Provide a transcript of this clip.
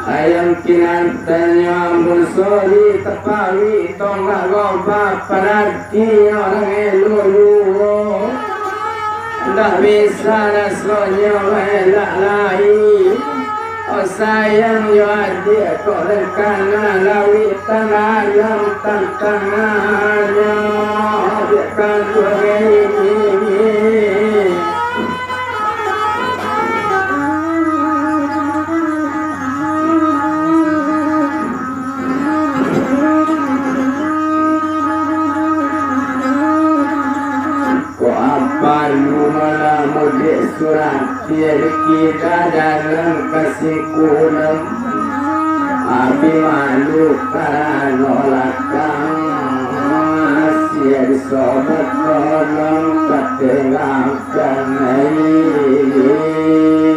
ayam kinantanya busori tepawi tonga goba parati orang elulu ndak bisa nasronya elak lain oh sayang yo adik kok rekana lawi tanah yang tantangannya adekan ini Palu malam mudik surat kita dalam kasih kurang api malu karena nolakkan siar sobat tolong ketinggalkan ini